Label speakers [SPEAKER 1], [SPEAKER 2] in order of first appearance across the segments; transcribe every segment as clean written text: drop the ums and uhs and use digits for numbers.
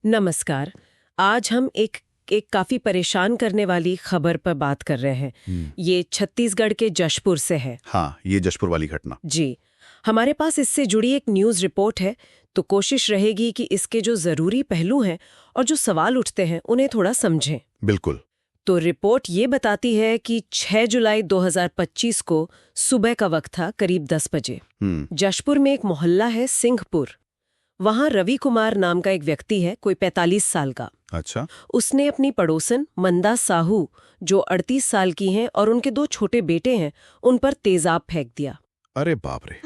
[SPEAKER 1] नमस्कार। आज हम एक काफी परेशान करने वाली खबर पर बात कर रहे हैं। ये छत्तीसगढ़ के जशपुर से है।
[SPEAKER 2] हाँ, ये जशपुर वाली घटना।
[SPEAKER 1] जी, हमारे पास इससे जुड़ी एक न्यूज़ रिपोर्ट है, तो कोशिश रहेगी कि इसके जो जरूरी पहलू हैं और जो सवाल उठते हैं उन्हें थोड़ा समझें।
[SPEAKER 2] बिल्कुल।
[SPEAKER 1] तो रिपोर्ट ये बताती है कि 6 जुलाई 2025 को सुबह का वक्त था, करीब 10 बजे। जशपुर में एक मोहल्ला है सिंहपुर। वहां रवि कुमार नाम का एक व्यक्ति है, कोई 45 साल का।
[SPEAKER 2] अच्छा।
[SPEAKER 1] उसने अपनी पड़ोसन मंदा साहू, जो 38 साल की हैं और उनके 2 छोटे बेटे हैं, उन पर तेजाब फेंक दिया।
[SPEAKER 2] अरे बाप रे,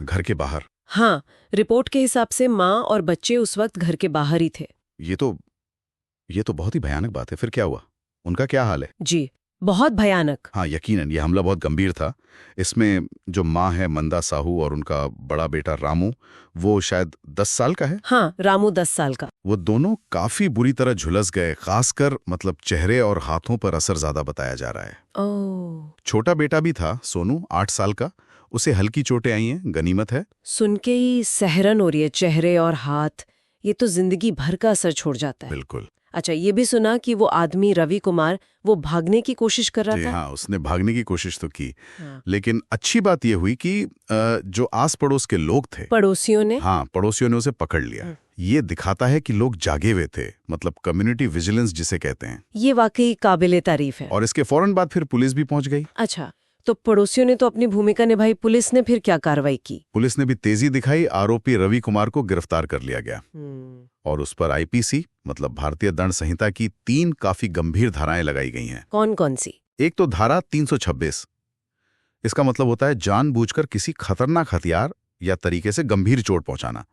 [SPEAKER 2] घर के बाहर?
[SPEAKER 1] हाँ, रिपोर्ट के हिसाब से माँ और बच्चे उस वक्त घर के बाहर ही थे।
[SPEAKER 2] ये तो बहुत ही भयानक बात है। फिर क्या हुआ? उनका क्या हाल है?
[SPEAKER 1] जी, बहुत भयानक।
[SPEAKER 2] हाँ, यकीनन ये हमला बहुत गंभीर था। इसमें जो माँ है मंदा साहू और उनका बड़ा बेटा रामू, वो शायद 10 साल का है।
[SPEAKER 1] हाँ, रामू 10 साल का।
[SPEAKER 2] वो दोनों काफी बुरी तरह झुलस गए, खासकर मतलब चेहरे और हाथों पर असर ज्यादा बताया जा रहा है।
[SPEAKER 1] ओह,
[SPEAKER 2] छोटा बेटा भी था सोनू, 8 साल का। उसे हल्की चोटें आई हैं, गनीमत है।
[SPEAKER 1] सुन के ही सहरन हो रही है। चेहरे और हाथ, ये तो जिंदगी भर का असर छोड़ जाता है।
[SPEAKER 2] बिल्कुल।
[SPEAKER 1] अच्छा, ये भी सुना कि वो आदमी रवि कुमार, वो भागने की कोशिश कर
[SPEAKER 2] जी
[SPEAKER 1] रहा था।
[SPEAKER 2] हाँ, उसने भागने की कोशिश तो की।
[SPEAKER 1] हाँ।
[SPEAKER 2] लेकिन अच्छी बात यह हुई कि जो आस पड़ोस के लोग थे,
[SPEAKER 1] पड़ोसियों ने।
[SPEAKER 2] हाँ, पड़ोसियों ने उसे पकड़ लिया। ये दिखाता है कि लोग जागे हुए थे, मतलब कम्युनिटी विजिलेंस जिसे कहते हैं।
[SPEAKER 1] ये वाकई काबिले तारीफ है।
[SPEAKER 2] और इसके फौरन बाद फिर पुलिस भी पहुंच गई।
[SPEAKER 1] अच्छा, तो पड़ोसियों ने तो अपनी भूमिका निभाई, पुलिस ने फिर क्या कार्रवाई की?
[SPEAKER 2] पुलिस ने भी तेजी दिखाई, आरोपी रवि कुमार को गिरफ्तार कर लिया गया। और उस पर आईपीसी मतलब भारतीय दंड संहिता की 3 काफी गंभीर धाराएं लगाई गई हैं।
[SPEAKER 1] कौन कौन सी?
[SPEAKER 2] एक तो धारा 326। इसका मतलब होता है जानबूझकर किसी खतरनाक हथियार या तरीके से गंभीर चोट पहुंचाना।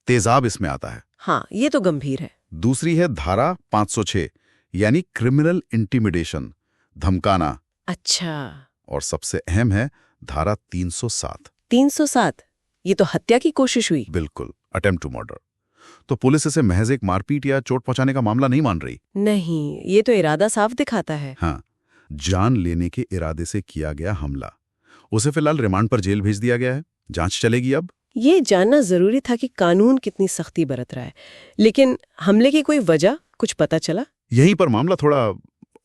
[SPEAKER 2] तेजाब इसमें आता है।
[SPEAKER 1] हाँ, ये तो गंभीर है।
[SPEAKER 2] दूसरी है धारा 506, यानी क्रिमिनल इंटिमिडेशन, धमकाना।
[SPEAKER 1] अच्छा,
[SPEAKER 2] और सबसे अहम है धारा 307।
[SPEAKER 1] 307, ये तो हत्या की कोशिश हुई।
[SPEAKER 2] बिल्कुल, अटेम्प्ट टू मर्डर। तो पुलिस इसे महज एक मारपीट या चोट पहुंचाने का मामला नहीं मान रही।
[SPEAKER 1] नहीं, ये तो इरादा साफ दिखाता है।
[SPEAKER 2] हाँ, जान लेने के इरादे से किया गया हमला। उसे फिलहाल रिमांड पर जेल भेज दिया गया है। जांच चलेगी अब।
[SPEAKER 1] ये जानना जरूरी था कि कानून कितनी सख्ती बरत रहा है। लेकिन हमले की कोई वजह कुछ पता चला?
[SPEAKER 2] यहीं पर मामला थोड़ा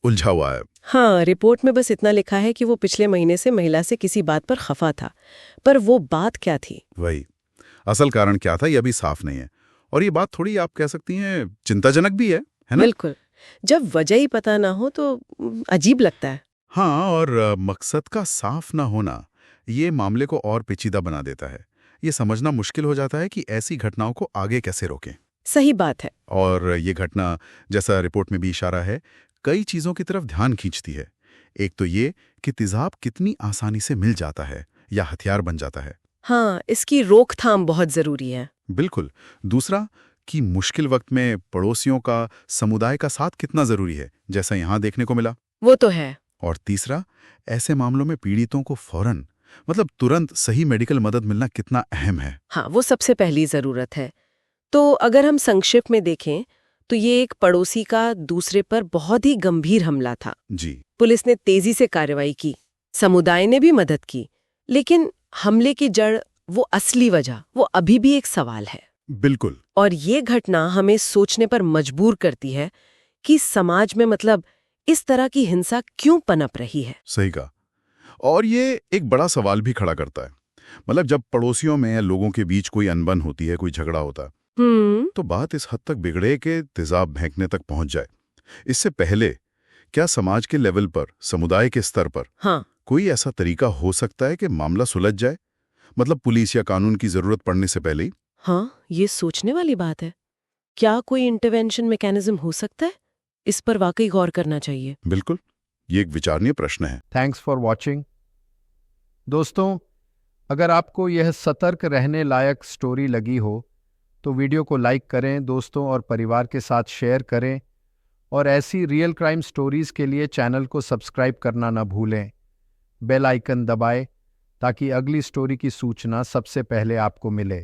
[SPEAKER 2] उलझा हुआ है।
[SPEAKER 1] हाँ, रिपोर्ट में बस इतना लिखा है कि वो पिछले महीने से महिला से किसी बात पर खफा था, पर वो बात क्या थी?
[SPEAKER 2] वही, असल कारण क्या था, यह भी साफ नहीं है। और ये बात थोड़ी, आप कह सकती हैं, चिंताजनक भी है ना?
[SPEAKER 1] बिल्कुल, जब वजह ही पता ना हो तो अजीब लगता है।
[SPEAKER 2] हाँ, और मकसद का साफ ना होना ये मामले को और पेचीदा बना देता है। ये समझना मुश्किल हो जाता है कि ऐसी घटनाओं को आगे कैसे रोकें।
[SPEAKER 1] सही बात है।
[SPEAKER 2] और ये घटना, जैसा रिपोर्ट में भी इशारा है, कई चीजों की तरफ ध्यान खींचती है। एक तो ये कि तेजाब कितनी आसानी से मिल जाता है या हथियार बन जाता है।
[SPEAKER 1] हाँ, इसकी रोकथाम बहुत जरूरी है।
[SPEAKER 2] बिल्कुल। दूसरा कि मुश्किल वक्त में पड़ोसियों का, समुदाय का साथ कितना जरूरी है, जैसा यहाँ देखने को मिला।
[SPEAKER 1] वो तो है।
[SPEAKER 2] और तीसरा, ऐसे मामलों में पीड़ितों को फौरन, मतलब तुरंत सही मेडिकल मदद मिलना कितना अहम है।
[SPEAKER 1] हाँ, वो सबसे पहली जरूरत है। तो अगर हम संक्षिप्त में देखें तो ये एक पड़ोसी का दूसरे पर बहुत ही गंभीर हमला था।
[SPEAKER 2] जी।
[SPEAKER 1] पुलिस ने तेजी से कार्रवाई की, समुदाय ने भी मदद की, लेकिन हमले की जड़, वो असली वजह, वो अभी भी एक सवाल है।
[SPEAKER 2] बिल्कुल।
[SPEAKER 1] और ये घटना हमें सोचने पर मजबूर करती है कि समाज में मतलब इस तरह की हिंसा क्यों पनप रही है।
[SPEAKER 2] सही कहा। और ये एक बड़ा सवाल भी खड़ा करता है। मतलब जब पड़ोसियों में या लोगों के बीच कोई अनबन होती है, कोई झगड़ा होता है, तो बात इस हद तक बिगड़े कि तेजाब फेंकने तक पहुंच जाए। इससे पहले क्या समाज के लेवल पर, समुदाय के स्तर पर,
[SPEAKER 1] हाँ,
[SPEAKER 2] कोई ऐसा तरीका हो सकता है कि मामला सुलझ जाए, मतलब पुलिस या कानून की जरूरत पड़ने से पहले ही?
[SPEAKER 1] हाँ, ये सोचने वाली बात है। क्या कोई इंटरवेंशन मैकेनिज्म हो सकता है? इस पर वाकई गौर करना चाहिए।
[SPEAKER 2] बिल्कुल, ये एक विचारणीय प्रश्न है।
[SPEAKER 3] Thanks for watching. दोस्तों, अगर आपको यह सतर्क रहने लायक स्टोरी लगी हो तो वीडियो को लाइक करें, दोस्तों और परिवार के साथ शेयर करें, और ऐसी रियल क्राइम स्टोरीज के लिए चैनल को सब्सक्राइब करना न भूलें। बेल आइकन दबाएं ताकि अगली स्टोरी की सूचना सबसे पहले आपको मिले।